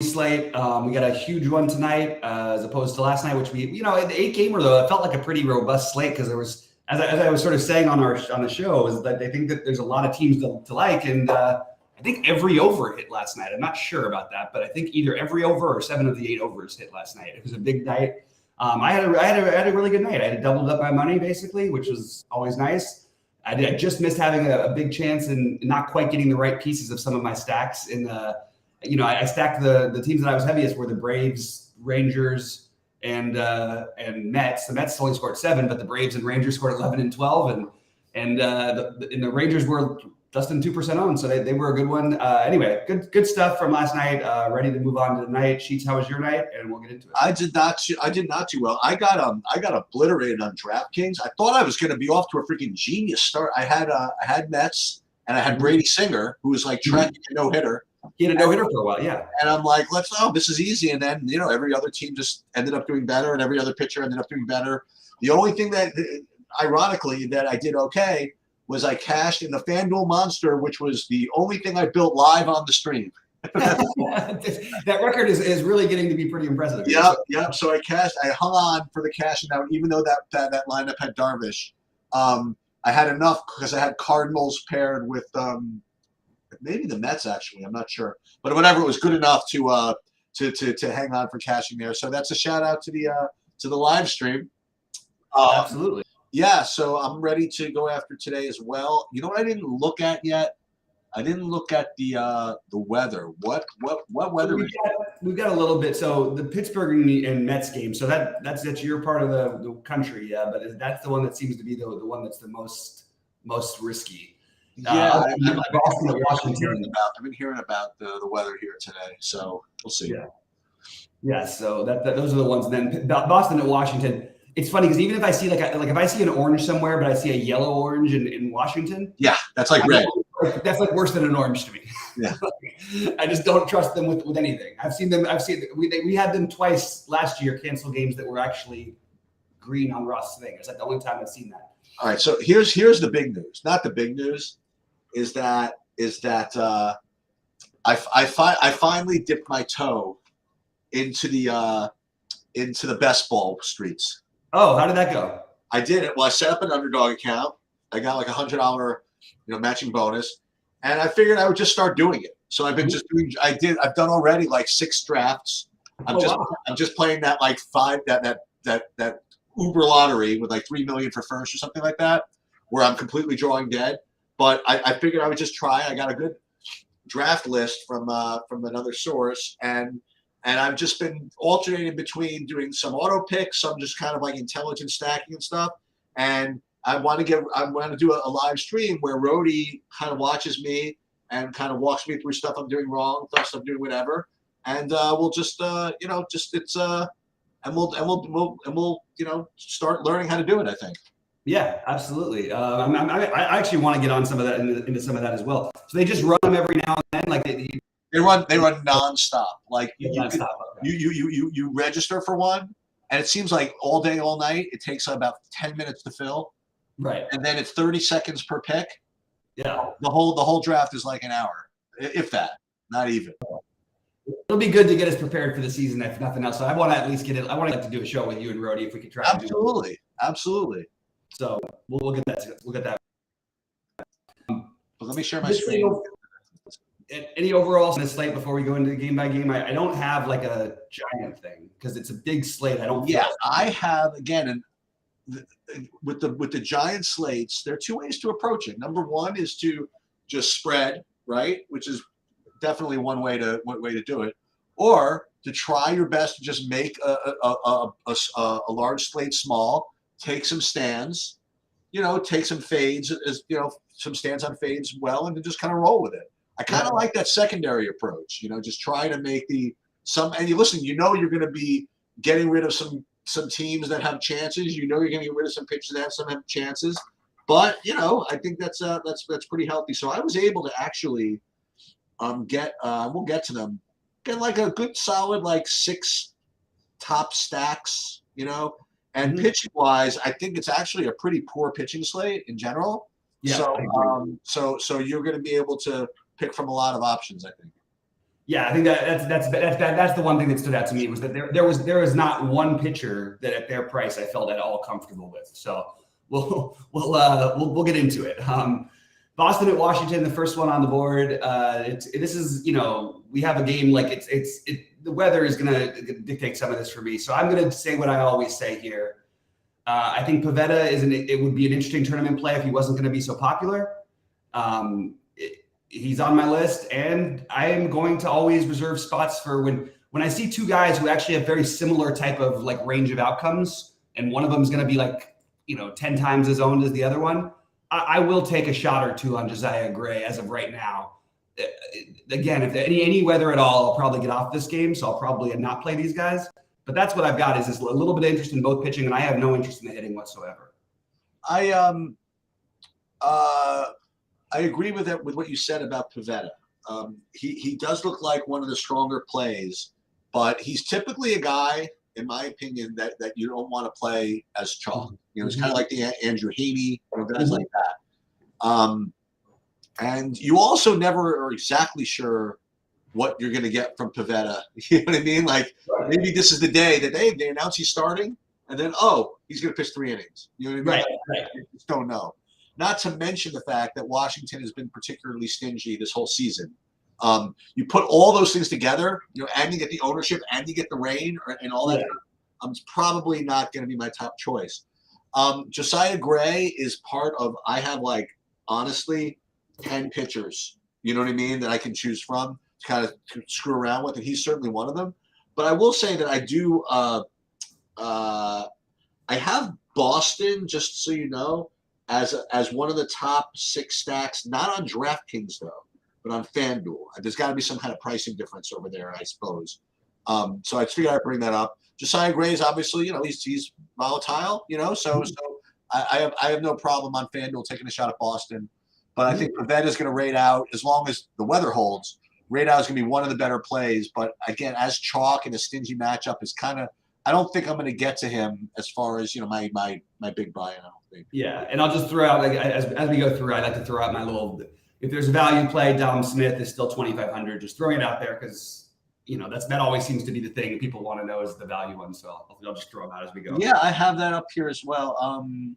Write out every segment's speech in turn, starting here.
slate. We got a huge one tonight as opposed to last night, which the 8-gamer though, it felt like a pretty robust slate because there was, as I was sort of saying on the show, is that they think that there's a lot of teams to like, and I think every over hit last night. I'm not sure about that, but I think either every over or 7 of the 8 overs hit last night. It was a big night. I had a really good night. I had doubled up my money basically, which was always nice. I just missed having a big chance and not quite getting the right pieces of some of my stacks in I stacked the teams that I was heaviest were the Braves, Rangers, and Mets. The Mets only scored 7, but the Braves and Rangers scored 11 and 12, and the Rangers were less than 2% owned, so they were a good one. Anyway, good stuff from last night. Ready to move on to tonight. Sheets, how was your night? And we'll get into it. I did not do well. I got obliterated on DraftKings. I thought I was going to be off to a freaking genius start. I had Mets and I had Brady Singer, who was like tracking a no hitter. He had a no hitter for a while, yeah. And I'm like, this is easy. And then every other team just ended up doing better, and every other pitcher ended up doing better. The only thing that, ironically, that I did okay was I cashed in the FanDuel Monster, which was the only thing I built live on the stream. That record is really getting to be pretty impressive. Yep. So I hung on for the cash out, even though that lineup had Darvish. I had enough because I had Cardinals paired with maybe the Mets, actually. I'm not sure, but whatever, it was good enough to hang on for cashing there. So that's a shout out to the live stream. Absolutely. Yeah, so I'm ready to go after today as well. You know what I didn't look at yet? I didn't look at the weather. What weather? We've got a little bit. So the Pittsburgh and Mets game. So that's your part of the country. Yeah, but that's the one that seems to be the one that's the most risky. Yeah, I've been hearing about the weather here today, so we'll see. Yeah. So those are the ones. And then Boston at Washington. It's funny because even if I see like if I see an orange somewhere, but I see a yellow orange in Washington. Yeah, that's like red. That's like worse than an orange to me. Yeah. I just don't trust them with anything. We had them twice last year cancel games that were actually green on Ross thing. It's like the only time I've seen that. All right, so here's the big news. Not the big news is that I finally dipped my toe into the best ball streets. Oh, how did that go? I did it. Well, I set up an underdog account. I got like $100, matching bonus, and I figured I would just start doing it. So I've been just doing. I've done already like 6 drafts. I'm just playing that like 5 that Uber lottery with like 3 million for first or something like that, where I'm completely drawing dead. But I figured I would just try. I got a good draft list from another source, and I've just been alternating between doing some auto picks, some just kind of like intelligent stacking and stuff. And I want to do a live stream where Rhodey kind of watches me and kind of walks me through stuff I'm doing wrong, stuff I'm doing whatever. And we'll just and we'll start learning how to do it, I think. Yeah, absolutely. I actually want to get on some of that into some of that as well. So they just run them every now and then, like they run nonstop. Like you register for one, and it seems like all day, all night. It takes about 10 minutes to fill, right? And then it's 30 seconds per pick. Yeah, the whole draft is like an hour, if that, not even. It'll be good to get us prepared for the season, if nothing else. So I want to at least get it. I want to do a show with you and Rhodey if we could try. Absolutely. So we'll get that. We'll get that. But let me share my screen. Any overalls in the slate before we go into the game by game? I don't have like a giant thing because it's a big slate. I have again, and with the giant slates, there are 2 ways to approach it. Number one is to just spread, right, which is definitely one way to do it, or to try your best to just make a large slate small, take some stands, take some fades, some stands on fades well, and then just kind of roll with it. I kind of like that secondary approach, just try to make and you listen, you're going to be getting rid of some teams that have chances, you're going to get rid of some pitchers that have chances, but I think that's pretty healthy. So I was able to actually we'll get to them, get like a good solid like 6 top stacks, and pitching wise, I think it's actually a pretty poor pitching slate in general. Yeah. So you're going to be able to pick from a lot of options, I think. Yeah, I think that's the one thing that stood out to me was that there was not one pitcher that at their price I felt at all comfortable with. So we'll get into it. Boston at Washington, the first one on the board. This is, we have a game like the weather is going to dictate some of this for me. So I'm going to say what I always say here. I think Pivetta it would be an interesting tournament play if he wasn't going to be so popular. He's on my list, and I am going to always reserve spots for when I see two guys who actually have very similar type of like range of outcomes, and one of them is going to be like 10 times as owned as the other one. I will take a shot or two on Josiah Gray as of right now. Again, if any weather at all, I'll probably get off this game, so I'll probably not play these guys. But that's what I've got is this a little bit of interest in both pitching, and I have no interest in the hitting whatsoever. I agree with what you said about Pivetta. He does look like one of the stronger plays, but he's typically a guy, in my opinion, that you don't want to play as chalk. It's kind of like the Andrew Heaney, guys like that. And you also never are exactly sure what you're going to get from Pivetta. You know what I mean? Like maybe this is the day that they announce he's starting, and then he's going to pitch 3 innings. You know what I mean? Right. You just don't know. Not to mention the fact that Washington has been particularly stingy this whole season. You put all those things together, and you get the ownership, and you get the rain, and all that. It's probably not going to be my top choice. Josiah Gray is part of. I have honestly 10 pitchers. You know what I mean? That I can choose from to kind of screw around with, and he's certainly one of them. But I will say that I do. I have Boston, just so you know, as one of the top 6 stacks, not on DraftKings though, but on FanDuel. There's got to be some kind of pricing difference over there, I suppose. So I figured I'd bring that up. Josiah Gray is obviously, he's volatile, so I have no problem on FanDuel taking a shot at Boston. But I think Pivetta is going to rate out, as long as the weather holds, rate out is going to be one of the better plays. But again, as chalk in a stingy matchup is kind of, I don't think I'm going to get to him as far as, my big buy-in, I don't think. Yeah, and I'll just throw out, as we go through, I like to throw out my little, if there's a value play, Dom Smith is still 2,500. Just throwing it out there because, that always seems to be the thing people want to know is the value one. So I'll just throw them out as we go. Yeah, I have that up here as well. I'm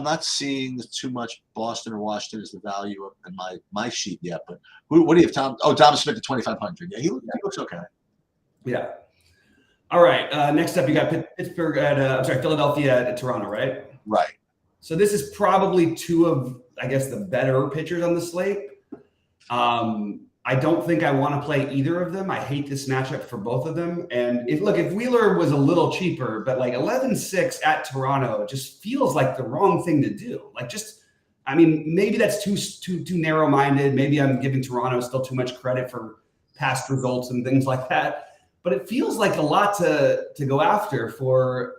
not seeing too much Boston or Washington as the value in my sheet yet. But what do you have, Tom? Oh, Dom Smith at 2,500. Yeah, he looks okay. Yeah. All right. Next up, you got Pittsburgh Philadelphia at Toronto, right? Right. So this is probably 2 of, I guess, the better pitchers on the slate. I don't think I want to play either of them. I hate this matchup for both of them. And if Wheeler was a little cheaper, but 11-6 at Toronto just feels like the wrong thing to do. Maybe that's too narrow-minded. Maybe I'm giving Toronto still too much credit for past results and things like that. But it feels like a lot to go after for,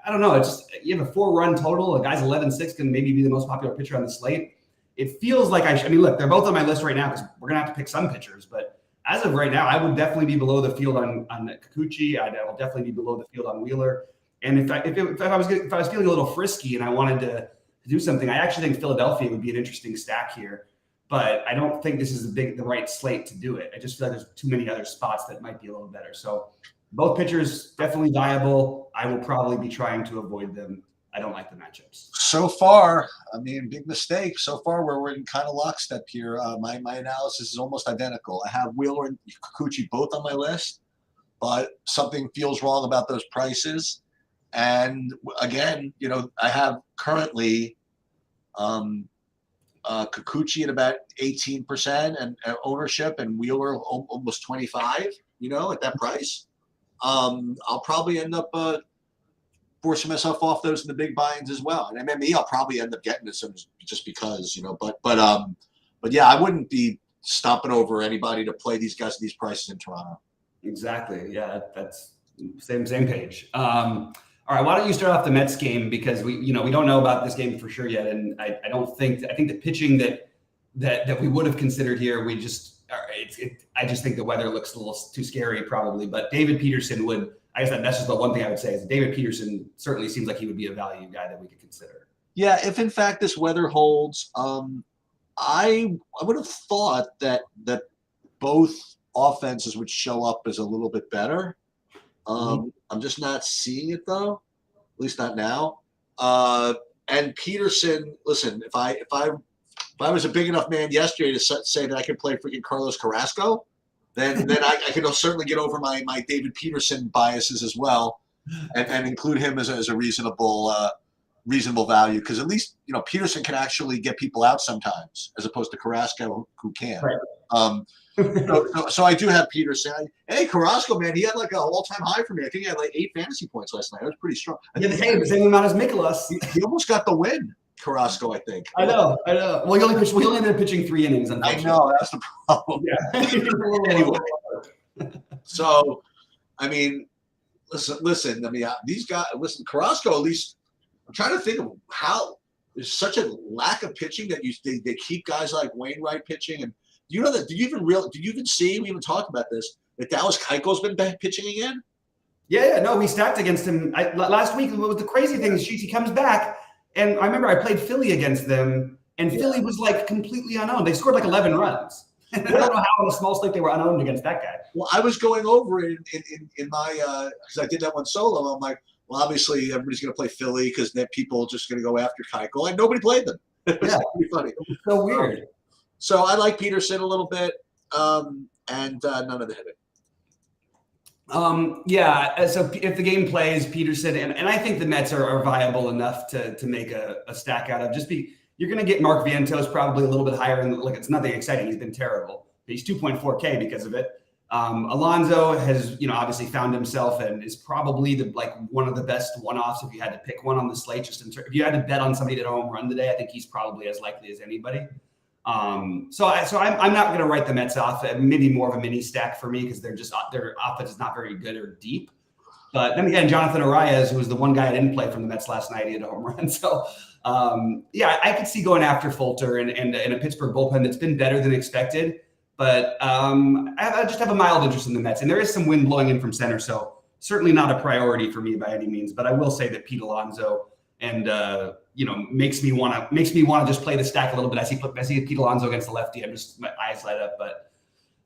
I don't know. It's just, you have a 4-run total. A guy's 11-6 can maybe be the most popular pitcher on the slate. It feels like look, they're both on my list right now because we're going to have to pick some pitchers. But as of right now, I would definitely be below the field on Kikuchi. I will definitely be below the field on Wheeler. And if I was feeling a little frisky and I wanted to do something, I actually think Philadelphia would be an interesting stack here. But I don't think this is the right slate to do it. I just feel like there's too many other spots that might be a little better. So both pitchers definitely viable. I will probably be trying to avoid them. I don't like the matchups. So far, big mistake. So far, we're in kind of lockstep here. My analysis is almost identical. I have Wheeler and Kikuchi both on my list, but something feels wrong about those prices. And again, I have currently Kikuchi at about 18% and ownership, and Wheeler almost 25%. At that price, I'll probably end up forcing myself off those in the big buy-ins as well. And MME, I'll probably end up getting this just because, but yeah, I wouldn't be stomping over anybody to play these guys at these prices in Toronto. Exactly. Yeah, that's same page. All right, why don't you start off the Mets game, because we don't know about this game for sure yet, and I think the pitching that we would have considered here, I just think the weather looks a little too scary probably. But David Peterson would. I guess that's just the one thing I would say is David Peterson certainly seems like he would be a value guy that we could consider. Yeah, if in fact this weather holds, I would have thought that both offenses would show up as a little bit better. I'm just not seeing it though, at least not now. And Peterson, listen, if I was a big enough man yesterday to say that I could play freaking Carlos Carrasco, then I can certainly get over my David Peterson biases as well, and include him as a reasonable value, because at least Peterson can actually get people out sometimes, as opposed to Carrasco who can't. Right. So I do have Peterson. Hey, Carrasco, man, he had like an all-time high for me. I think he had like 8 fantasy points last night. That was pretty strong. Yeah, the same amount as Mikolas. He almost got the win, Carrasco, I think. I know. Well, he only ended up pitching 3 innings. I know, that's the problem. Yeah. Anyway, so I mean, listen. I mean, these guys. Listen, Carrasco. At least I'm trying to think of how there's such a lack of pitching that they keep guys like Wainwright pitching. And you know that? Did you even see? We even talked about this. That Dallas Keuchel's been pitching again. Yeah. No, we stacked against him last week. What the crazy thing is, he comes back, and I remember I played Philly against them, and Philly was like completely unowned. They scored like 11 runs. I don't know how in a small slate they were unowned against that guy. Well, I was going over it in my because I did that one solo. I'm like, well, obviously everybody's going to play Philly because they're people just going to go after Keuchel, and nobody played them. It was pretty funny. It was so weird. So I like Peterson a little bit, and none of the hitting. So if the game plays, Peterson and I think the Mets are viable enough to make a stack out of. You're going to get Mark Vientos probably a little bit higher, and look, it's nothing exciting. He's been terrible. He's 2.4K because of it. Alonso has, obviously found himself and is probably one of the best one-offs if you had to pick one on the slate. Just if you had to bet on somebody to home run today, I think he's probably as likely as anybody. So I'm not going to write the Mets off. Maybe more of a mini stack for me because their offense is not very good or deep. But then again, Jonathan Arias, who was the one guy I didn't play from the Mets last night, he had a home run. So I could see going after Fulter and a Pittsburgh bullpen that's been better than expected. But I just have a mild interest in the Mets, and there is some wind blowing in from center, so certainly not a priority for me by any means. But I will say that Pete Alonso and makes me want to just play the stack a little bit. I see Pete Alonso against the lefty. My eyes light up, but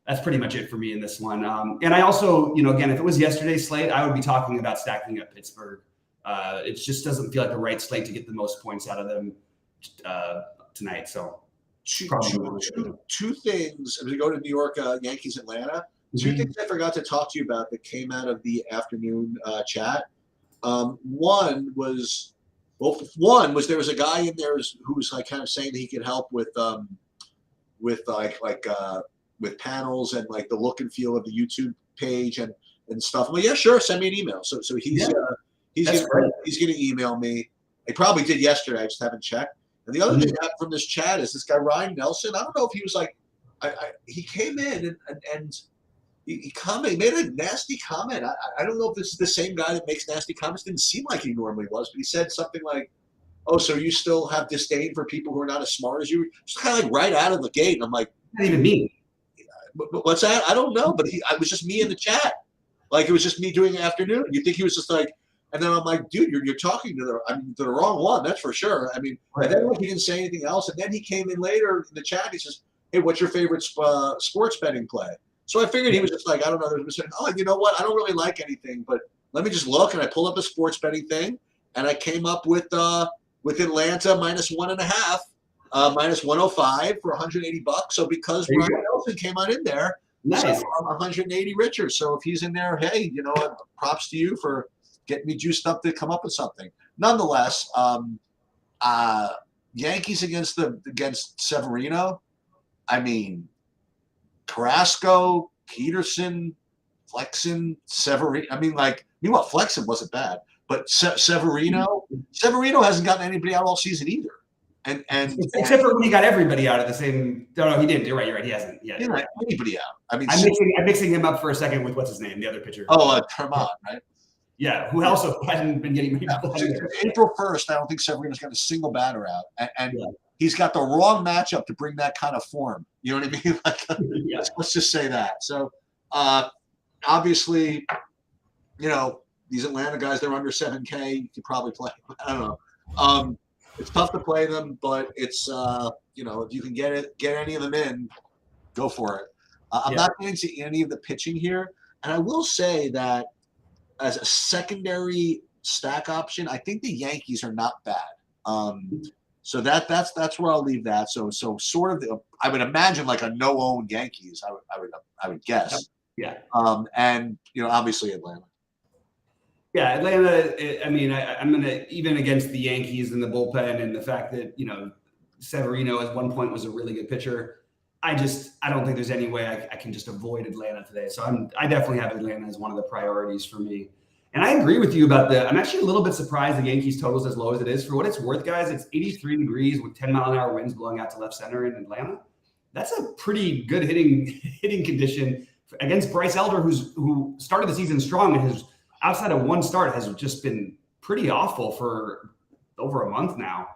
that's pretty much it for me in this one. And I also, again, if it was yesterday's slate, I would be talking about stacking up Pittsburgh. It just doesn't feel like the right slate to get the most points out of them tonight. So two things. As we go to New York, Yankees, Atlanta. Two things I forgot to talk to you about that came out of the afternoon chat. One was there was a guy in there who was like kind of saying that he could help with panels and like the look and feel of the YouTube page and stuff. I'm like, yeah, sure, send me an email. So he's gonna email me. He probably did yesterday. I just haven't checked. And the other thing I got from this chat is this guy Ryan Nelson. I don't know if he was like, he came in and he made a nasty comment. I don't know if this is the same guy that makes nasty comments. Didn't seem like he normally was, but he said something like, "Oh, so you still have disdain for people who are not as smart as you?" Just kind of like right out of the gate. And I'm like, not even me. But what's that? I don't know. But I was just me in the chat. Like it was just me doing afternoon. You think he was just like, and then I'm like, dude, you're talking to the wrong one. That's for sure. I mean, and then he didn't say anything else. And then he came in later in the chat. He says, "Hey, what's your favorite sports betting play?" So I figured he was just like, I don't know. There's saying, "Oh, you know what? I don't really like anything, but let me just look." And I pulled up a sports betting thing, and I came up with Atlanta -1.5, minus 105 for $180. So because Ryan Nelson came on in there, nice. So I'm 180 richer. So if he's in there, hey, props to you for getting me juiced up to come up with something. Nonetheless, Yankees against Severino. I mean, Carrasco, Peterson, Flexen, Severino. I mean, meanwhile, Flexen wasn't bad, but Severino hasn't gotten anybody out all season either. And except for when he got everybody out at the same. No, he didn't. You're right. He hasn't. Yeah, he didn't let anybody out. I mean, I'm mixing him up for a second with what's his name, the other pitcher. Oh, Termon, right? Yeah, who also hadn't been getting many people. April 1st, I don't think Severino's got a single batter out, and he's got the wrong matchup to bring that kind of form. You know what I mean? Let's just say that. So, obviously, these Atlanta guys, they're under 7K. You could probably play. I don't know. It's tough to play them, but it's if you can get any of them in, go for it. I'm not getting to any of the pitching here. And I will say that as a secondary stack option, I think the Yankees are not bad. So that's where I'll leave that. So sort of I would imagine like a no-own Yankees. I would guess. Yeah. And obviously Atlanta. Yeah, Atlanta. I mean, I'm gonna, even against the Yankees and the bullpen and the fact that Severino at one point was a really good pitcher. I don't think there's any way I can just avoid Atlanta today. So I definitely have Atlanta as one of the priorities for me. And I agree with you about I'm actually a little bit surprised the Yankees total's as low as it is. For what it's worth, guys, it's 83 degrees with 10-mile-an-hour winds blowing out to left center in Atlanta. That's a pretty good hitting condition against Bryce Elder, who started the season strong and has, outside of one start, has just been pretty awful for over a month now.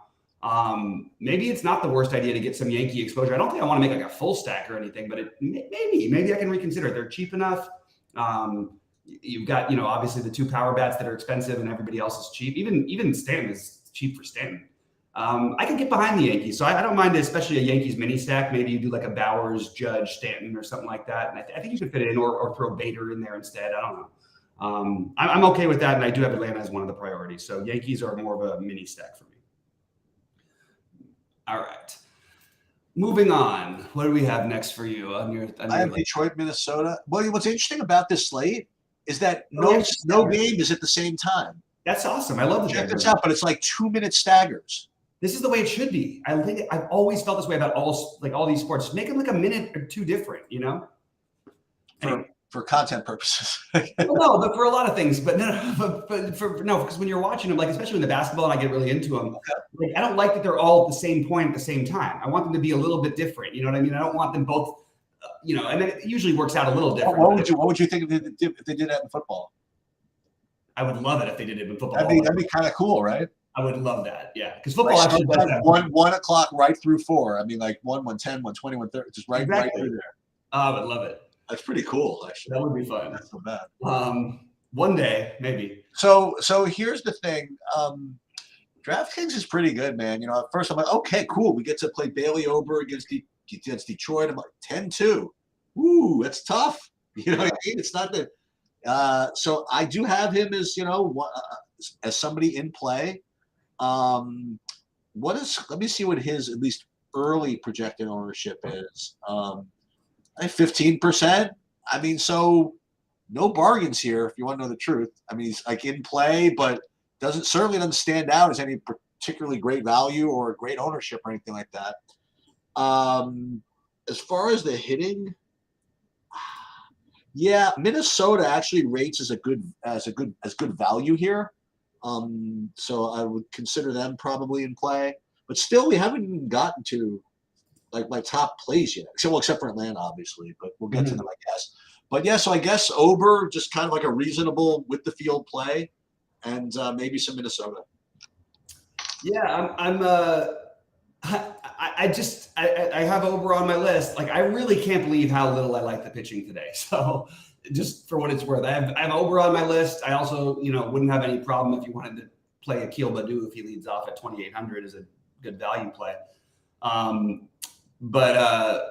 Maybe it's not the worst idea to get some Yankee exposure. I don't think I want to make like a full stack or anything, but maybe I can reconsider it. They're cheap enough. You've got, obviously the two power bats that are expensive and everybody else is cheap. Even Stanton is cheap for Stanton. I can get behind the Yankees. So I don't mind, especially a Yankees mini stack. Maybe you do like a Bowers, Judge, Stanton or something like that. And I think you could fit it in or throw Bader in there instead. I don't know. I'm okay with that. And I do have Atlanta as one of the priorities. So Yankees are more of a mini stack for me. All right. Moving on. What do we have next for you on your I have Detroit, Minnesota. Well, what's interesting about this slate is that no game is at the same time. That's awesome. I love the check this out, but it's like 2-minute staggers. This is the way it should be. I think I've always felt this way about all these sports. Make them like a minute or two different, For content purposes. Well, no, but for a lot of things. But because when you're watching them, like especially in the basketball, and I get really into them, I don't like that they're all at the same point at the same time. I want them to be a little bit different. You know what I mean? I don't want them both. And it usually works out a little different. What would you think if they did that in football? I would love it if they did it in football. That'd be kind of cool, right? I would love that. Yeah, because football actually does that. 1 o'clock right through 4. I mean, like 1:10, 1:20, 1:30, just right through there. I would love it. That's pretty cool, actually. That would be fun. That's so bad. One day, maybe. So here's the thing. DraftKings is pretty good, man. At first I'm like, okay, cool. We get to play Bailey Ober against Detroit. I'm like 10-2. Ooh, that's tough. You know what I mean? It's not that. So I do have him as as somebody in play. Let me see what his at least early projected ownership is. 15%. I mean, so no bargains here if you want to know the truth. I mean, he's like in play, but certainly doesn't stand out as any particularly great value or great ownership or anything like that. As far as the hitting, yeah, Minnesota actually rates as good value here. So I would consider them probably in play, but still we haven't even gotten to like my top plays yet. Except for Atlanta, obviously, but we'll get to them, I guess. But yeah, so I guess Ober just kind of like a reasonable with the field play, and maybe some Minnesota. Yeah, I have Ober on my list. Like, I really can't believe how little I like the pitching today. So just for what it's worth, I have Ober on my list. I also, wouldn't have any problem if you wanted to play Akil Baddoo if he leads off at 2,800 as a good value play. But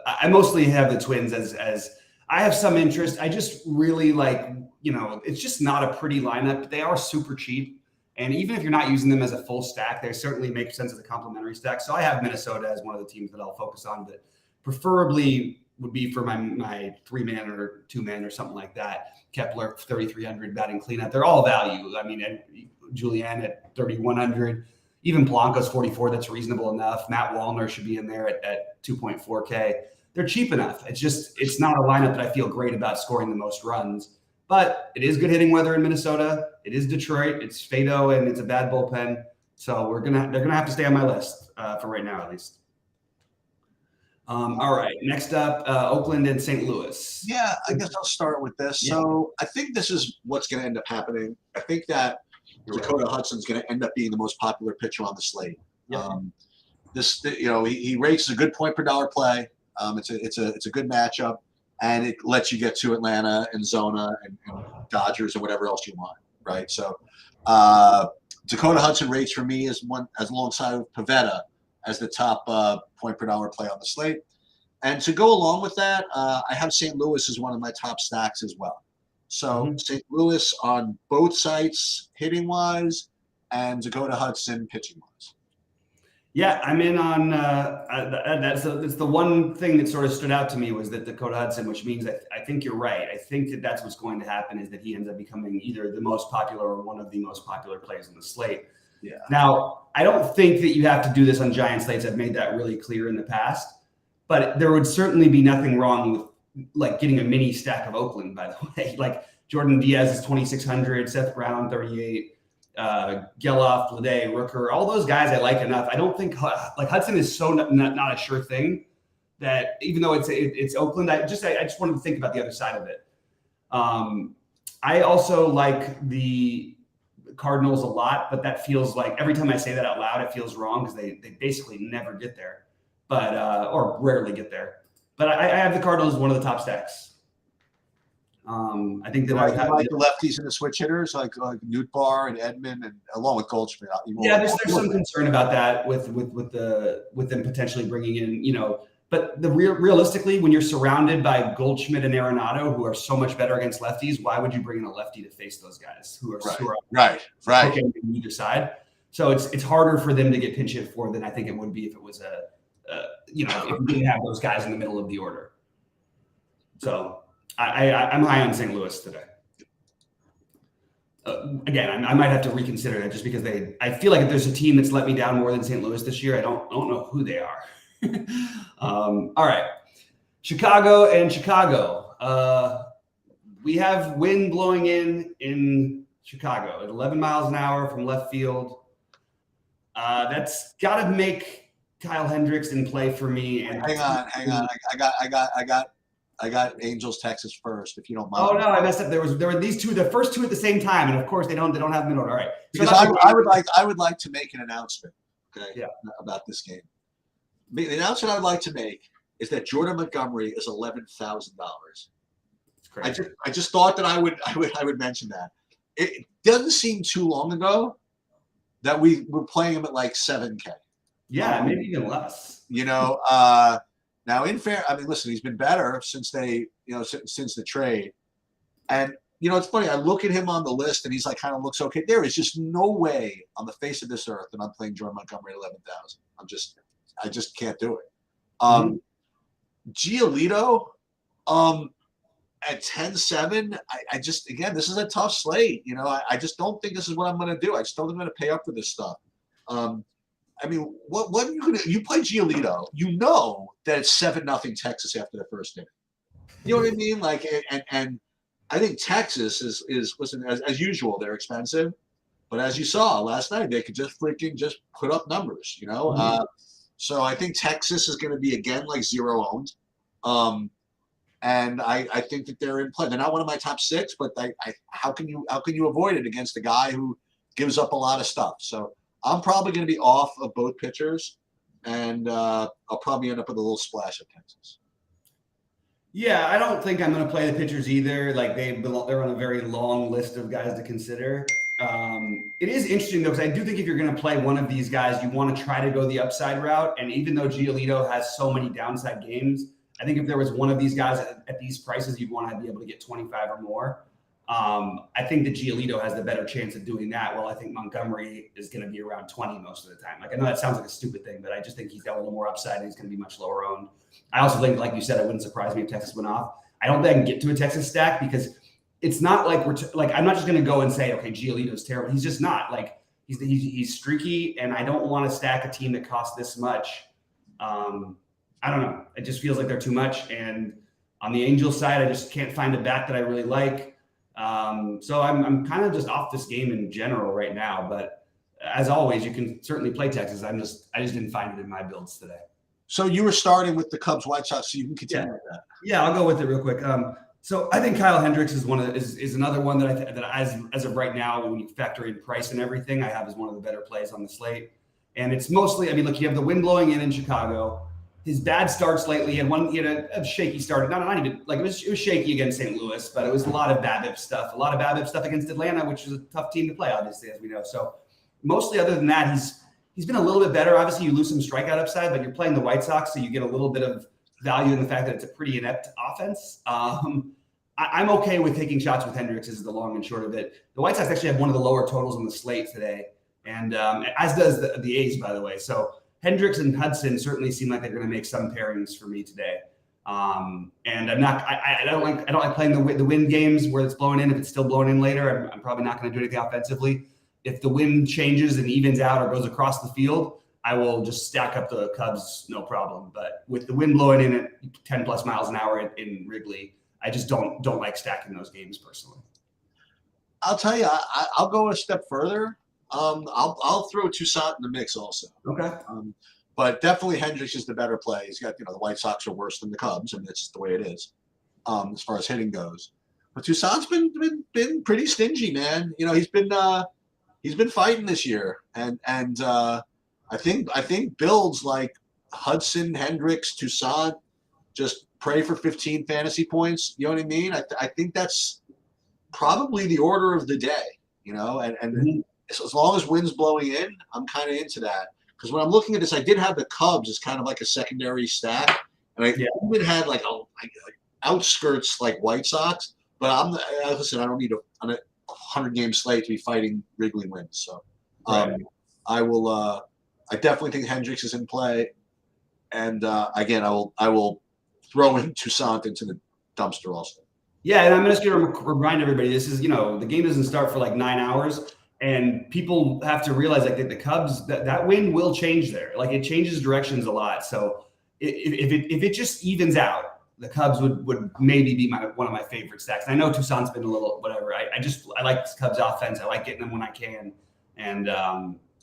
I mostly have the Twins as I have some interest. I just really like, it's just not a pretty lineup. They are super cheap. And even if you're not using them as a full stack, they certainly make sense as a complementary stack. So I have Minnesota as one of the teams that I'll focus on, but preferably would be for my 3-man or 2-man or something like that. Kepler, 3,300 batting cleanup. They're all value. I mean, Julian at 3,100. Even Polanco's 44. That's reasonable enough. Matt Wallner should be in there at 2.4K. They're cheap enough. It's not a lineup that I feel great about scoring the most runs. But it is good hitting weather in Minnesota. It is Detroit. It's Fado, and it's a bad bullpen. So they're gonna have to stay on my list for right now, at least. All right. Next up, Oakland and St. Louis. Yeah, I guess I'll start with this. Yeah. So I think this is what's going to end up happening. I think that Dakota Hudson's going to end up being the most popular pitcher on the slate. Yeah. He rates a good point per dollar play. It's a good matchup. And it lets you get to Atlanta and Zona and Dodgers and whatever else you want, right? So Dakota Hudson rates for me as alongside of Pivetta as the top point per dollar play on the slate. And to go along with that, I have St. Louis as one of my top stacks as well. So St. Louis on both sites, hitting wise, and Dakota Hudson pitching wise. Yeah, I'm in on that's the one thing that sort of stood out to me was that Dakota Hudson, which means that I think you're right. I think that that's what's going to happen is that he ends up becoming either the most popular or one of the most popular players on the slate. Yeah. Now, I don't think that you have to do this on giant slates. I've made that really clear in the past, but there would certainly be nothing wrong with like getting a mini stack of Oakland, by the way. Like Jordan Diaz is 2,600, Seth Brown 38. Geloff, Bleday, Rooker, all those guys I like enough. I don't think like Hudson is so not a sure thing that even though it's Oakland, I just wanted to think about the other side of it. I also like the Cardinals a lot, but that feels like every time I say that out loud, it feels wrong because they basically never get there, but or rarely get there. But I have the Cardinals as one of the top stacks. I think that I like the lefties and the switch hitters like Nootbaar and Edman, and along with Goldschmidt. Yeah, there's some concern about that with them potentially bringing in, but realistically, when you're surrounded by Goldschmidt and Arenado, who are so much better against lefties, why would you bring in a lefty to face those guys who are right on either side? So it's harder for them to get pinch hit for than I think it would be if it was if you didn't have those guys in the middle of the order. So. I'm high on St. Louis today. Again, I might have to reconsider that just because I feel like if there's a team that's let me down more than St. Louis this year, I don't know who they are. All right. Chicago. We have wind blowing in Chicago at 11 miles an hour from left field. That's got to make Kyle Hendricks in play for me. And hang on. I got Angels, Texas first, if you don't mind. Oh no, I messed up. There were these two, the first two at the same time, and of course they don't have them in order. All right. Because I would like to make an announcement, about this game. The announcement I would like to make is that Jordan Montgomery is $11,000. I just thought that I would mention that. It doesn't seem too long ago that we were playing him at like $7K. Yeah, maybe even less. Now, listen, he's been better since since the trade. And, it's funny. I look at him on the list and he's like, kind of looks okay. There is just no way on the face of this earth that I'm playing Jordan Montgomery at 11,000. I just can't do it. Giolito, at 10-7, again, this is a tough slate. I just don't think this is what I'm going to do. I just don't think I'm going to pay up for this stuff. What are you gonna? You play Giolito, that it's 7-0 Texas after the first inning. You know what I mean? Like, and I think Texas is listen, as usual, they're expensive, but as you saw last night, they could just put up numbers. So I think Texas is going to be again like 0-owned, and I think that they're in play. They're not one of my top 6, but how can you avoid it against a guy who gives up a lot of stuff? So. I'm probably going to be off of both pitchers, and I'll probably end up with a little splash of Texas. Yeah, I don't think I'm going to play the pitchers either. Like they're on a very long list of guys to consider. It is interesting though, because I do think if you're going to play one of these guys, you want to try to go the upside route. And even though Giolito has so many downside games, I think if there was one of these guys at these prices, you'd want to be able to get 25 or more. I think that Giolito has the better chance of doing that. Well, I think Montgomery is going to be around 20 most of the time. Like I know that sounds like a stupid thing, but I just think he's got a little more upside and he's going to be much lower owned. I also think, like you said, it wouldn't surprise me if Texas went off. I don't think I can get to a Texas stack because it's not like I'm not just going to go and say, okay, Giolito's terrible. He's just not. Like he's streaky, and I don't want to stack a team that costs this much. I don't know. It just feels like they're too much. And on the Angels side, I just can't find a bat that I really like. So I'm kind of just off this game in general right now, but as always, you can certainly play Texas. I just didn't find it in my builds today. So you were starting with the Cubs White Sox, so you can continue with that. Yeah, I'll go with it real quick. So I think Kyle Hendricks is is another one that as of right now, when you factor in price and everything, I have as one of the better plays on the slate. And it's mostly, look, you have the wind blowing in Chicago. His bad starts lately, he had a shaky start. Not even like it was shaky against St. Louis, but it was a lot of BABIP stuff. A lot of BABIP stuff against Atlanta, which is a tough team to play, obviously, as we know. So mostly, other than that, he's been a little bit better. Obviously, you lose some strikeout upside, but you're playing the White Sox, so you get a little bit of value in the fact that it's a pretty inept offense. I'm okay with taking shots with Hendricks is the long and short of it. The White Sox actually have one of the lower totals on the slate today, and as does the A's, by the way. So Hendricks and Hudson certainly seem like they're going to make some pairings for me today. And I'm not. I don't like playing the wind games where it's blowing in. If it's still blowing in later, I'm probably not going to do anything offensively. If the wind changes and evens out or goes across the field, I will just stack up the Cubs, no problem. But with the wind blowing in at 10 plus miles an hour in Wrigley, I just don't like stacking those games personally. I'll tell you, I'll go a step further. I'll throw Toussaint in the mix also. Okay. But definitely Hendricks is the better play. He's got, the White Sox are worse than the Cubs, and it's just the way it is, as far as hitting goes. But Toussaint's been pretty stingy, man. He's been fighting this year, and I think builds like Hudson, Hendricks, Toussaint, just pray for 15 fantasy points. You know what I mean? I think that's probably the order of the day. And as long as wind's blowing in, I'm kind of into that. Because when I'm looking at this, I did have the Cubs as kind of like a secondary stack, and I even had like outskirts like White Sox. But listen, I don't need a 100-game slate to be fighting Wrigley wins. So I will. I definitely think Hendricks is in play, and again, I will throw in Toussaint into the dumpster also. Yeah, and I'm just going to remind everybody, this is, the game doesn't start for like 9 hours, and people have to realize like the Cubs, that wind will change there. Like it changes directions a lot. So if it just evens out, the Cubs would maybe be one of my favorite stacks. And I know Toussaint's been a little whatever. I like this Cubs offense. I like getting them when I can, and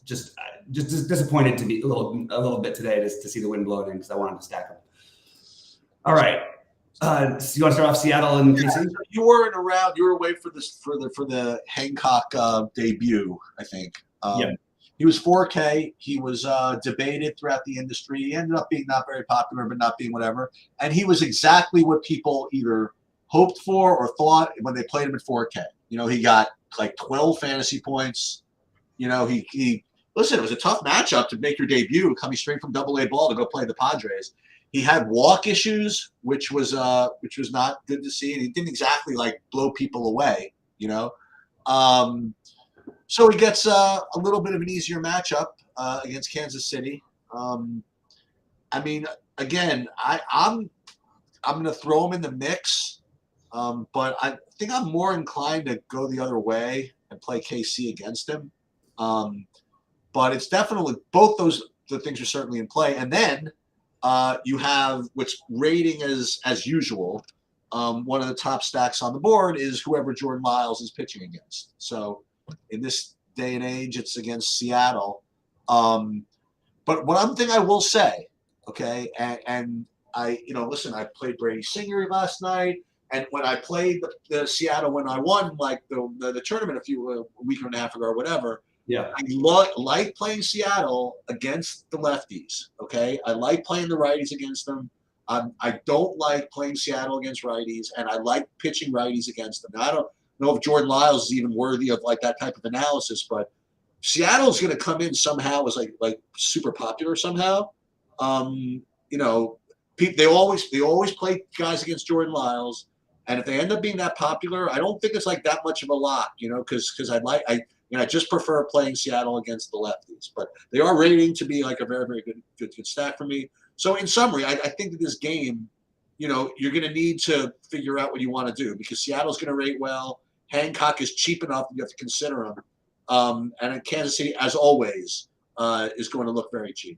just disappointed to be a little bit today to see the wind blowing in because I wanted to stack them. All right. So you want to start off Seattle and KC? You weren't around. You were away for the Hancock debut, I think. He was 4K. He was debated throughout the industry. He ended up being not very popular, but not being whatever. And he was exactly what people either hoped for or thought when they played him at 4K. He got like 12 fantasy points. He listen. It was a tough matchup to make your debut, coming straight from AA ball to go play the Padres. He had walk issues, which was not good to see, and he didn't exactly like blow people away, So he gets a little bit of an easier matchup against Kansas City. Again, I'm going to throw him in the mix, but I think I'm more inclined to go the other way and play KC against him. But it's definitely both the things are certainly in play, and then. You have what's rating as usual. One of the top stacks on the board is whoever Jordan Lyles is pitching against. So in this day and age, it's against Seattle. But one thing I will say, okay, and I, listen, I played Brady Singer last night, and when I played the Seattle when I won like the tournament a week and a half ago or whatever. Yeah, I like playing Seattle against the lefties. Okay, I like playing the righties against them. I don't like playing Seattle against righties, and I like pitching righties against them. Now, I don't know if Jordan Lyles is even worthy of like that type of analysis, but Seattle's going to come in somehow as like super popular somehow. They always play guys against Jordan Lyles, and if they end up being that popular, I don't think it's like that much of a lock. Because I just prefer playing Seattle against the lefties, but they are rating to be like a very, very good stack for me. So in summary, I think that this game, you're going to need to figure out what you want to do because Seattle's going to rate well. Hancock is cheap enough that you have to consider him. And in Kansas City, as always, is going to look very cheap.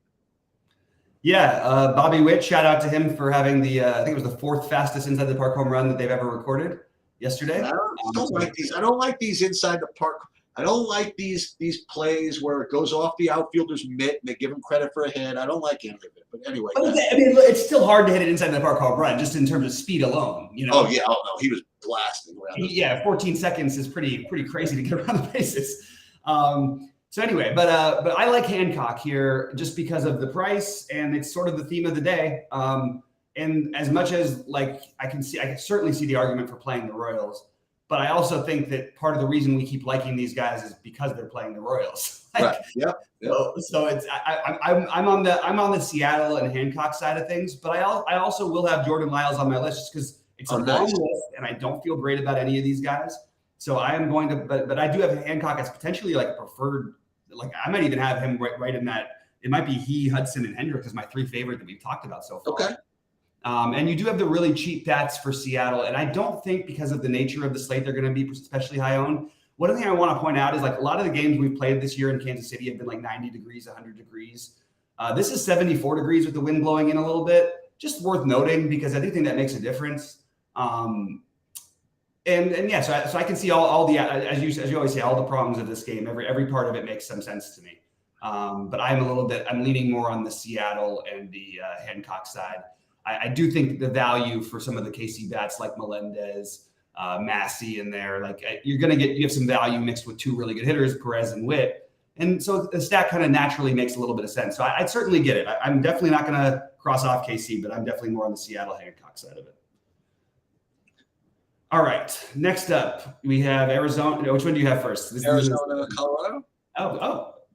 Yeah, Bobby Witt, shout out to him for having I think it was the 4th fastest inside the park home run that they've ever recorded yesterday. I don't like these. I don't like these inside the park. I don't like these plays where it goes off the outfielder's mitt and they give him credit for a hit. I don't like any of it. But anyway. It's still hard to hit it inside the park home run just in terms of speed alone. Oh, yeah. Oh, no. He was blasting around. 14 seconds is pretty crazy to get around the bases. So anyway, but I like Hancock here just because of the price, and it's sort of the theme of the day. And as much as like I can certainly see the argument for playing the Royals. But I also think that part of the reason we keep liking these guys is because they're playing the Royals. Right. Yep. So it's I'm on the Seattle and Hancock side of things, but I also will have Jordan Lyles on my list just because it's a long list, and I don't feel great about any of these guys. So I am going to, but I do have Hancock as potentially like a preferred. Like I might even have him right in that. It might be he, Hudson, and Hendricks as my three favorite that we've talked about so far. Okay. And you do have the really cheap bats for Seattle, and I don't think because of the nature of the slate they're going to be especially high owned. One thing I want to point out is like a lot of the games we've played this year in Kansas City have been like 90 degrees, 100 degrees. This is 74 degrees with the wind blowing in a little bit. Just worth noting because I do think that makes a difference. And yeah, so I can see all the as you always say, all the problems of this game. Every part of it makes some sense to me. But I'm leaning more on the Seattle and the Hancock side. I do think the value for some of the KC bats like Melendez, Massey in there, like you have some value mixed with two really good hitters, Perez and Witt. And so the stack kind of naturally makes a little bit of sense. So I'd certainly get it. I'm definitely not going to cross off KC, but I'm definitely more on the Seattle Hancock side of it. All right. Next up, we have Arizona. Which one do you have first? Arizona, Colorado.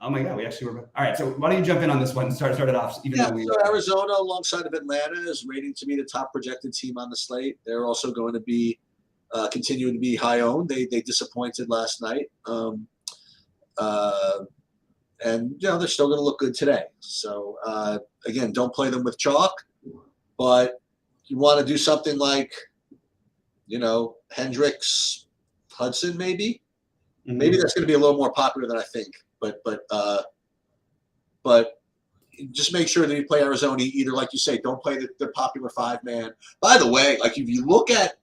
Oh my God, we actually were. All right, so why don't you jump in on this one and start it off? So Arizona, alongside of Atlanta, is rating to be the top projected team on the slate. They're also going to be continuing to be high owned. They disappointed last night, and they're still going to look good today. So again, don't play them with chalk, but you want to do something like, Hendricks, Hudson, maybe. Mm-hmm. Maybe that's going to be a little more popular than I think. But just make sure that you play Arizona. Either, like you say, don't play the popular 5-man. By the way, like if you look at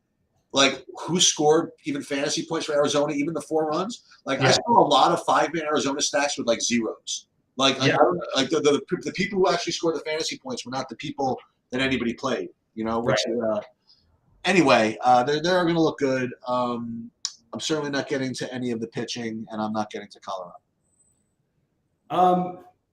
like who scored even fantasy points for Arizona, even the 4 runs, like I saw a lot of 5-man Arizona stacks with like zeros. The people who actually scored the fantasy points were not the people that anybody played. Anyway, they're going to look good. I'm certainly not getting to any of the pitching, and I'm not getting to Colorado.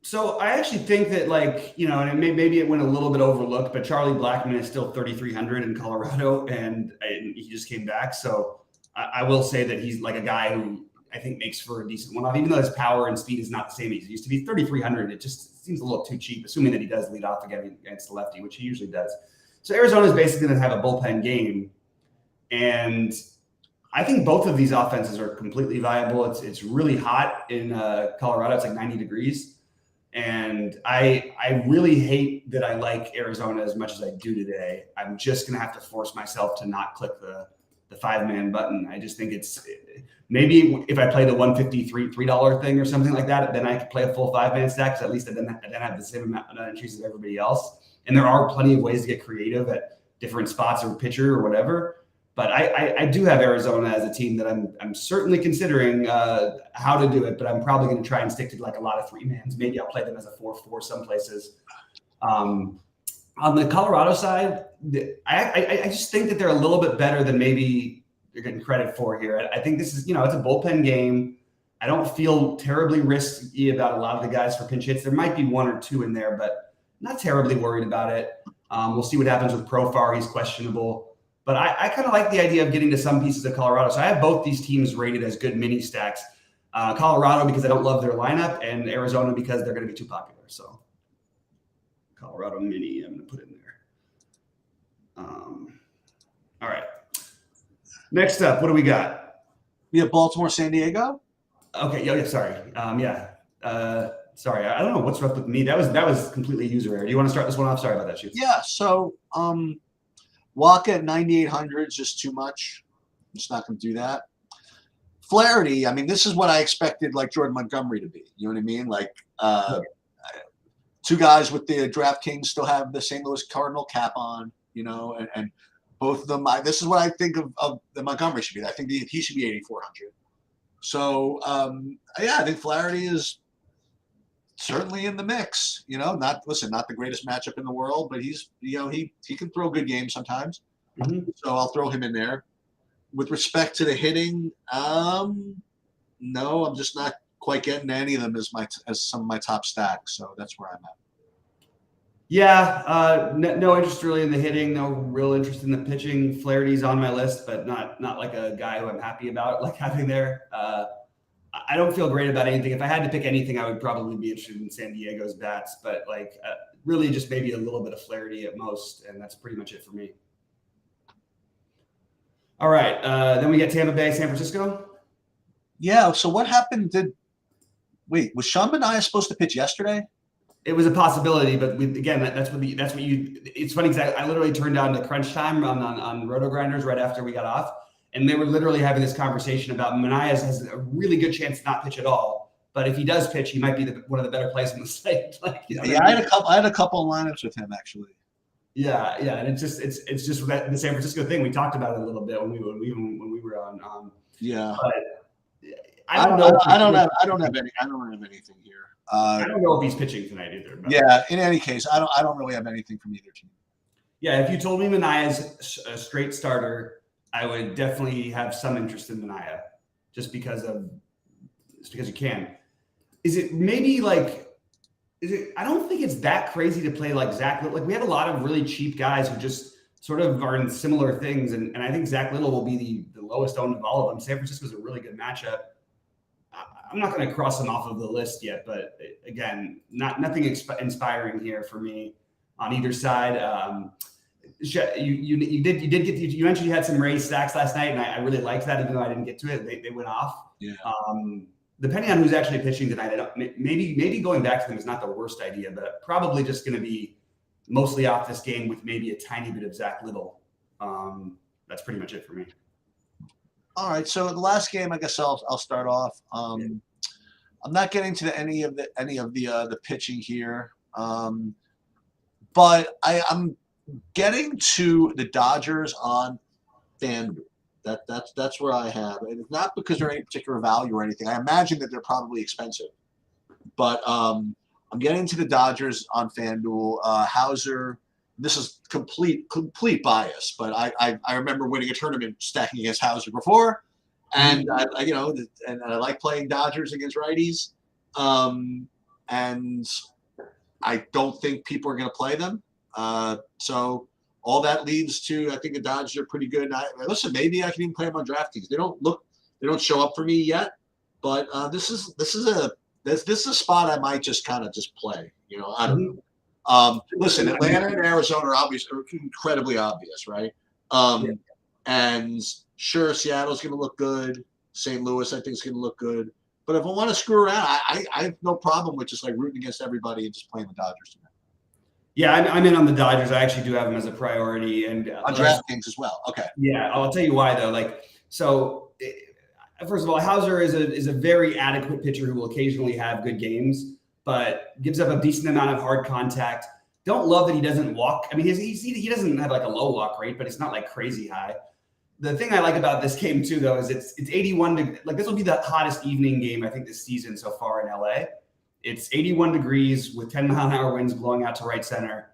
So I actually think that and maybe it went a little bit overlooked, but Charlie Blackmon is still 3,300 in Colorado, and he just came back. So I will say that he's like a guy who I think makes for a decent one-off, even though his power and speed is not the same as it used to be. 3,300, it just seems a little too cheap, assuming that he does lead off again against the lefty, which he usually does. So Arizona is basically going to have a bullpen game, and I think both of these offenses are completely viable. It's really hot in Colorado. It's like 90 degrees. And I really hate that I like Arizona as much as I do today. I'm just going to have to force myself to not click the 5-man button. I just think maybe if I play the $153 thing or something like that, then I could play a full 5-man stack because at least I then have the same amount of entries as everybody else. And there are plenty of ways to get creative at different spots or pitcher or whatever. But I do have Arizona as a team that I'm certainly considering how to do it, but I'm probably going to try and stick to like a lot of 3-mans. Maybe I'll play them as a 4-4 some places. On the Colorado side, I just think that they're a little bit better than maybe they're getting credit for here. I think this is, it's a bullpen game. I don't feel terribly risky about a lot of the guys for pinch hits. There might be 1 or 2 in there, but not terribly worried about it. We'll see what happens with Profar. He's questionable. But I kind of like the idea of getting to some pieces of Colorado. So I have both these teams rated as good mini stacks. Colorado because I don't love their lineup, and Arizona because they're going to be too popular. So Colorado mini, I'm going to put in there. All right. Next up, what do we got? We have Baltimore, San Diego. Okay. Yeah. Sorry. Sorry. I don't know what's up with me. That was completely user error. Do you want to start this one off? Sorry about that, Shoots. Yeah. So Waka at 9,800 is just too much. I'm just not going to do that. Flaherty, I mean, this is what I expected like Jordan Montgomery to be. You know what I mean? Like 2 guys with the DraftKings still have the St. Louis Cardinal cap on, and both of them. This is what I think of the Montgomery should be. I think he should be 8,400. So, I think Flaherty is certainly in the mix, not the greatest matchup in the world, but he's, he can throw good games sometimes. Mm-hmm. So I'll throw him in there. With respect to the hitting, no, I'm just not quite getting any of them as some of my top stacks. So that's where I'm at. Yeah, no interest really in the hitting, no real interest in the pitching. Flaherty's on my list, but not like a guy who I'm happy about like having there. I don't feel great about anything. If I had to pick anything, I would probably be interested in San Diego's bats, but like really just maybe a little bit of Flaherty at most, and that's pretty much it for me. All right, then we get Tampa Bay, San Francisco. Yeah. So what happened? Was Sean Manaea supposed to pitch yesterday? It was a possibility, but that's what you. It's funny because I literally turned down the crunch time on Roto Grinders right after we got off, and they were literally having this conversation about Manaea has a really good chance to not pitch at all. But if he does pitch, he might be one of the better players on the slate. Like, I had a couple of lineups with him actually. Yeah, and it's just that the San Francisco thing we talked about it a little bit when we were on. Yeah, but I don't have anything here. I don't know if he's pitching tonight either. But. Yeah, in any case, I don't really have anything from either team. Yeah, if you told me Manaea's a straight starter, I would definitely have some interest in Manaea, just because you can. Is it maybe like? I don't think it's that crazy to play like Zach. Like we have a lot of really cheap guys who just sort of are in similar things, and I think Zach Little will be the lowest owned of all of them. San Francisco's a really good matchup. I'm not going to cross them off of the list yet, but again, nothing inspiring here for me on either side. You mentioned you had some Rays stacks last night, and I really liked that, even though I didn't get to it. They went off. Yeah. Depending on who's actually pitching tonight, maybe going back to them is not the worst idea, but probably just going to be mostly off this game with maybe a tiny bit of Zach Little. That's pretty much it for me. All right, so the last game, I guess I'll start off. I'm not getting to any of the pitching here, but I'm getting to the Dodgers on FanDuel. That's where I have, and it's not because they're any particular value or anything. I imagine that they're probably expensive, but I'm getting to the Dodgers on FanDuel. Hauser. This is complete bias, but I remember winning a tournament stacking against Hauser before, and I like playing Dodgers against righties, and I don't think people are going to play them. So all that leads to I think the Dodgers are pretty good. Listen, maybe I can even play them on DraftKings. They don't show up for me yet, but this is a spot I might just kind of play. I don't know. Listen, Atlanta and Arizona are incredibly obvious, right? And sure, Seattle's going to look good. St. Louis, I think, is going to look good. But if I want to screw around, I have no problem with just like rooting against everybody and just playing the Dodgers tonight. Yeah, I'm in on the Dodgers. I actually do have them as a priority, and on DraftKings as well. Okay. Yeah, I'll tell you why though. First of all, Hauser is a very adequate pitcher who will occasionally have good games, but gives up a decent amount of hard contact. Don't love that he doesn't walk. I mean, he doesn't have like a low walk rate, but it's not like crazy high. The thing I like about this game too, though, is it's 81 like this will be the hottest evening game I think this season so far in LA. It's 81 degrees with 10-mile-an-hour winds blowing out to right center,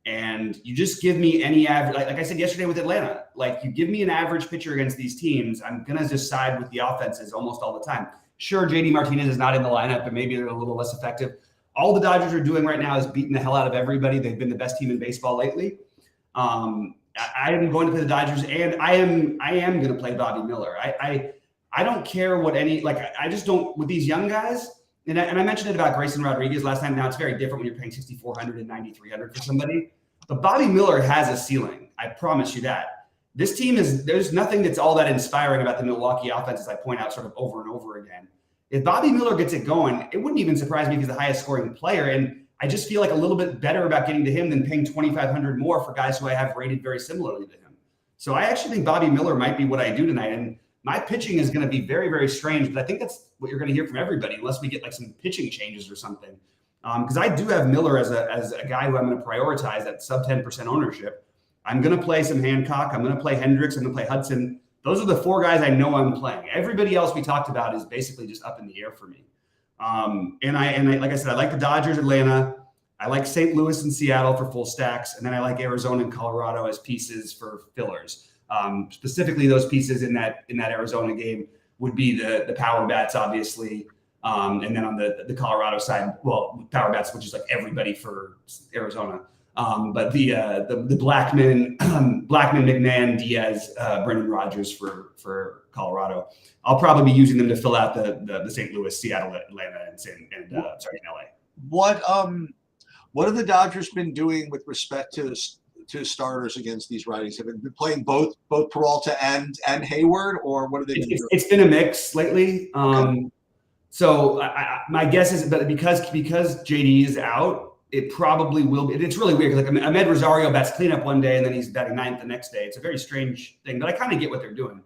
and you just give me any average. Like I said yesterday with Atlanta, like you give me an average pitcher against these teams, I'm gonna just side with the offenses almost all the time. Sure, JD Martinez is not in the lineup, but maybe they're a little less effective. All the Dodgers are doing right now is beating the hell out of everybody. They've been the best team in baseball lately. I am going to play the Dodgers, and I am going to play Bobby Miller. I don't care what I just don't with these young guys. And I mentioned it about Grayson Rodriguez last time. Now it's very different when you're paying $6,400 and $9,300 for somebody. But Bobby Miller has a ceiling. I promise you that. This team there's nothing that's all that inspiring about the Milwaukee offense, as I point out sort of over and over again. If Bobby Miller gets it going, it wouldn't even surprise me if he's the highest scoring player. And I just feel like a little bit better about getting to him than paying $2,500 more for guys who I have rated very similarly to him. So I actually think Bobby Miller might be what I do tonight. And my pitching is going to be very, very strange, but I think that's what you're going to hear from everybody, unless we get like some pitching changes or something. Because I do have Miller as a guy who I'm going to prioritize at sub 10% ownership. I'm going to play some Hancock. I'm going to play Hendricks. I'm going to play Hudson. Those are the four guys I know I'm playing. Everybody else we talked about is basically just up in the air for me. And I like I said, I like the Dodgers, Atlanta. I like St. Louis and Seattle for full stacks, and then I like Arizona and Colorado as pieces for fillers. Specifically, those pieces in that Arizona game would be the power bats, obviously, and then on the Colorado side, well, power bats, which is like everybody for Arizona. But the Blackman, McMahon, Diaz, Brendan Rodgers for Colorado, I'll probably be using them to fill out the St. Louis, Seattle, Atlanta, and LA. What have the Dodgers been doing with respect to starters against these righties? Have they been playing both Peralta and Hayward, or what have they been doing? It's been a mix lately. So my guess is, but because JD is out, it probably will be. It's really weird. Like Ahmed Rosario bats cleanup one day, and then he's batting ninth the next day. It's a very strange thing, but I kind of get what they're doing.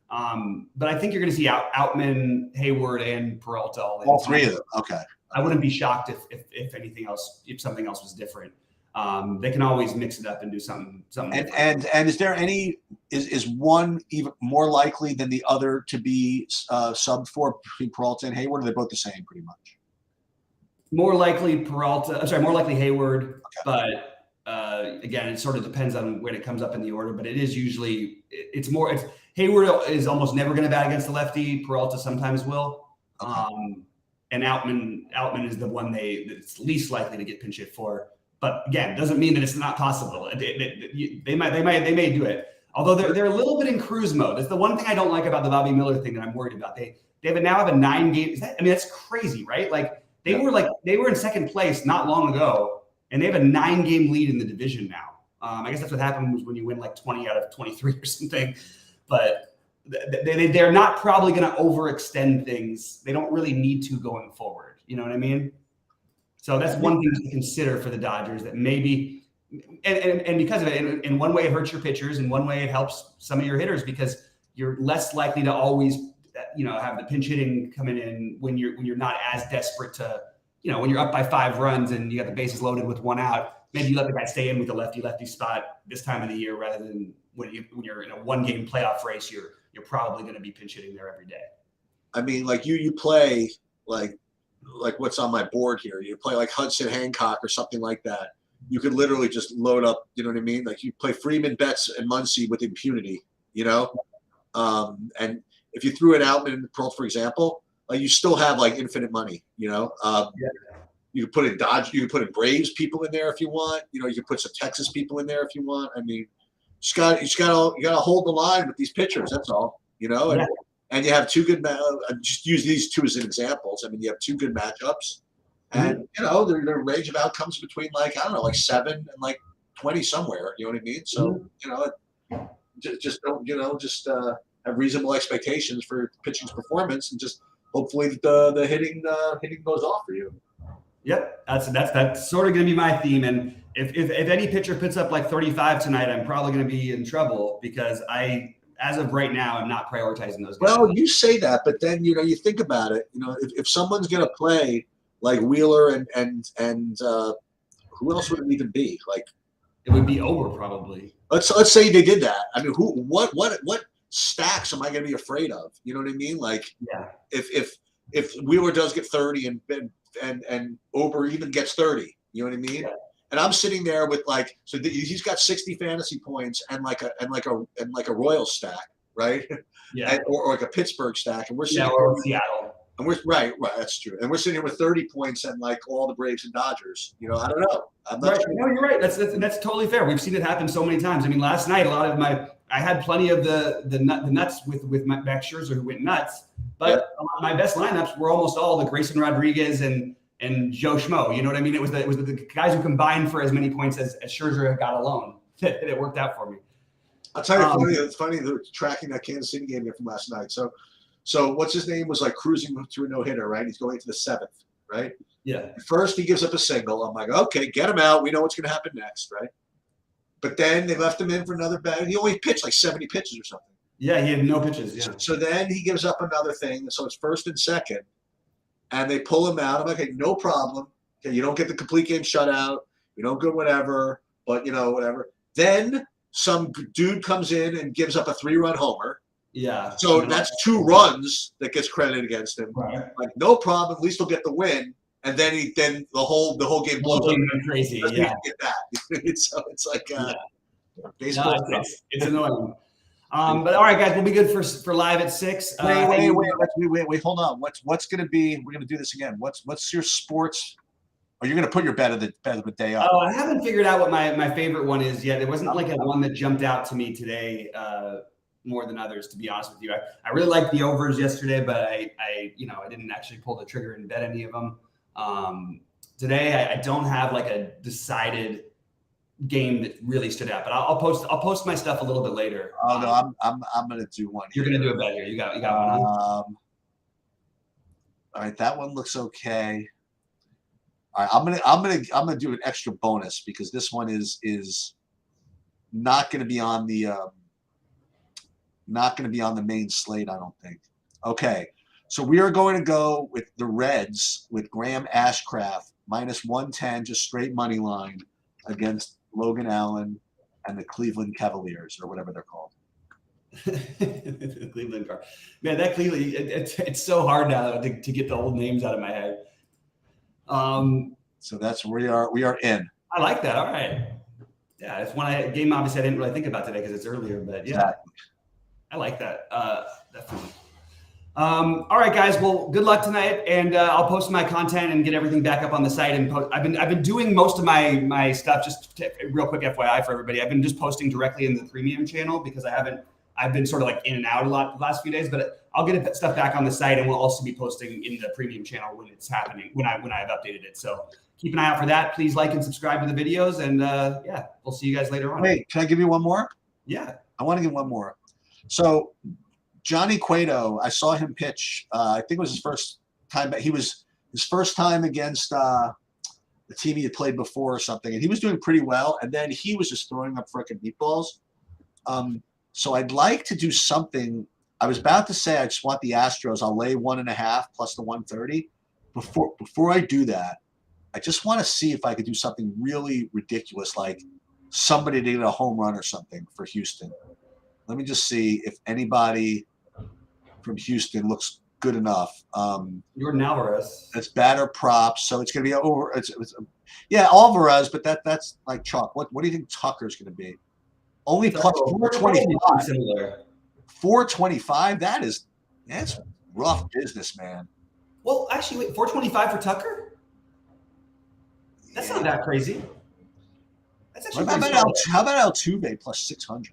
But I think you're going to see Outman, Hayward, and Peralta all three of them. Okay. I wouldn't be shocked if anything else, if something else was different. They can always mix it up and do something. And is there any is one even more likely than the other to be subbed for between Peralta and Hayward? Or are they both the same pretty much? More likely more likely Hayward, but again, it sort of depends on when it comes up in the order. But it is usually it's Hayward is almost never going to bat against the lefty. Peralta sometimes will. And Outman is the one that's least likely to get pinch hit for. But again, doesn't mean that it's not possible. They may do it. Although they're a little bit in cruise mode. That's the one thing I don't like about the Bobby Miller thing that I'm worried about. They now have a 9-game. That's crazy, right? Like they were in second place not long ago, and they have a 9-game lead in the division now. I guess that's what happens when you win like 20 out of 23 or something. But they're not probably going to overextend things. They don't really need to going forward. You know what I mean? So that's one thing to consider for the Dodgers, that maybe, and because of it, in one way it hurts your pitchers, in one way it helps some of your hitters, because you're less likely to always, have the pinch hitting coming in when you're not as desperate to, when you're up by 5 runs and you got the bases loaded with 1 out. Maybe you let the guy stay in with the lefty spot this time of the year, rather than when you're in a 1-game playoff race, you're probably going to be pinch hitting there every day. I mean, like you play like what's on my board here. You play like Hudson Hancock or something like that. You could literally just load up. You know what I mean? Like you play Freeman, Betts, and Muncy with impunity. And if you threw it out in Peralta, for example, you still have like infinite money. You could put in Dodge. You could put in Braves people in there if you want. You could put some Texas people in there if you want. I mean, you got to hold the line with these pitchers. That's all. And you have 2 good. Just use these 2 as examples. I mean, you have 2 good matchups, and their range of outcomes between like 7 and like 20 somewhere. You know what I mean? So just don't have reasonable expectations for pitching's performance, and just hopefully the hitting goes off for you. Yep, that's sort of going to be my theme. And if any pitcher puts up like 35 tonight, I'm probably going to be in trouble, because as of right now, I'm not prioritizing those guys. Well, you say that, but then you think about it. If someone's going to play like Wheeler and who else would it even be? Like it would be over probably. Let's say they did that. I mean, what stacks am I going to be afraid of? You know what I mean? Like if Wheeler does get 30 and Ober even gets 30, you know what I mean? Yeah. And I'm sitting there with he's got 60 fantasy points and like a Royals stack, right? Yeah. or like a Pittsburgh stack, and we're sitting or Seattle. And we're right, that's true. And we're sitting here with 30 points and like all the Braves and Dodgers. I don't know. I'm not sure. No, you're right. That's totally fair. We've seen it happen so many times. I mean, last night I had plenty of the nuts with Max Scherzer, who went nuts, but my best lineups were almost all the Grayson Rodriguez and Joe Schmo. You know what I mean? It was the guys who combined for as many points as Scherzer had got alone. It worked out for me. I'll tell you, it's funny tracking that Kansas City game here from last night. So what's his name was like cruising through a no-hitter, right? He's going to the 7th, right? Yeah. First he gives up a single. I'm like, okay, get him out. We know what's going to happen next, right? But then they left him in for another bat. He only pitched like 70 pitches or something. Yeah, he had no pitches. Yeah. So then he gives up another thing. So it's 1st and 2nd, and they pull him out. I'm like, okay, no problem. Okay, you don't get the complete game shutout. You don't go whatever, but whatever. Then some dude comes in and gives up a 3-run homer. Yeah. So that's 2 runs that gets credited against him. Right. Like, no problem. At least he'll get the win. And then the whole game blows up. Crazy. Yeah. Get that. So it's like baseball. No, it's annoying. But all right, guys, we'll be good for live at 6. Wait. Hold on. What's going to be? We're going to do this again. What's your sports Or you're going to put your bet of the day up? Oh, I haven't figured out what my favorite one is yet. It wasn't like a one that jumped out to me today more than others, to be honest with you. I really liked the overs yesterday, but I didn't actually pull the trigger and bet any of them. Today, I don't have like a decided game that really stood out, but I'll post my stuff a little bit later. Oh no, I'm going to do one. You're going to do a bet here. You got one. All right, that one looks okay. All right, I'm gonna do an extra bonus because this one is not gonna be on the main slate, I don't think. Okay, so we are going to go with the Reds with Graham Ashcraft -110, just straight money line against Logan Allen and the Cleveland Cavaliers or whatever they're called. The Cleveland car, man. That Cleveland, it's so hard now to get the old names out of my head. So that's where we are in. I like that. All right. Yeah, it's one game obviously I didn't really think about today because it's earlier, but yeah, exactly. I like that. Definitely. All right, guys. Well, good luck tonight, and I'll post my content and get everything back up on the site. And I've been doing most of my stuff. Just real quick FYI for everybody, I've been just posting directly in the premium channel because I've been sort of like in and out a lot the last few days, but I'll get stuff back on the site, and we'll also be posting in the premium channel when it's happening, when I've updated it. So keep an eye out for that. Please like and subscribe to the videos, and yeah, we'll see you guys later on. Wait, can I give you one more? Yeah, I want to give one more. So Johnny Cueto, I saw him pitch. I think it was his first time, but he was his first time against the team he had played before or something, and he was doing pretty well. And then he was just throwing up frickin' meatballs. So I'd like to do something. I was about to say I just want the Astros. I'll lay 1.5 plus the 130. Before I do that, I just want to see if I could do something really ridiculous, like somebody to get a home run or something for Houston. Let me just see if anybody from Houston looks good enough. Jordan Alvarez. That's batter props, so it's going to be over. Yeah, Alvarez, but that's like chalk. What do you think Tucker's going to be? Only plus 425. 425. That's rough business, man. Well, actually, wait, 425 for Tucker? That's not that crazy. That's actually how about Altuve plus 600?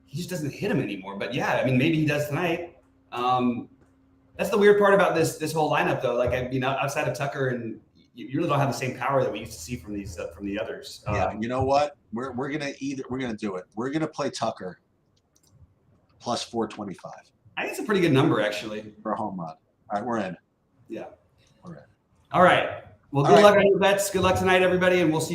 He just doesn't hit him anymore. But yeah, I mean, maybe he does tonight. That's the weird part about this whole lineup, though. Like, I mean, outside of Tucker, and you really don't have the same power that we used to see from the others. Yeah, you know what? We're gonna do it. We're gonna play Tucker plus 425. I think it's a pretty good number, actually, for a home run. All right, we're in. Yeah, we're in. All right. Well, good luck on your bets. Good luck tonight, everybody, and we'll see you.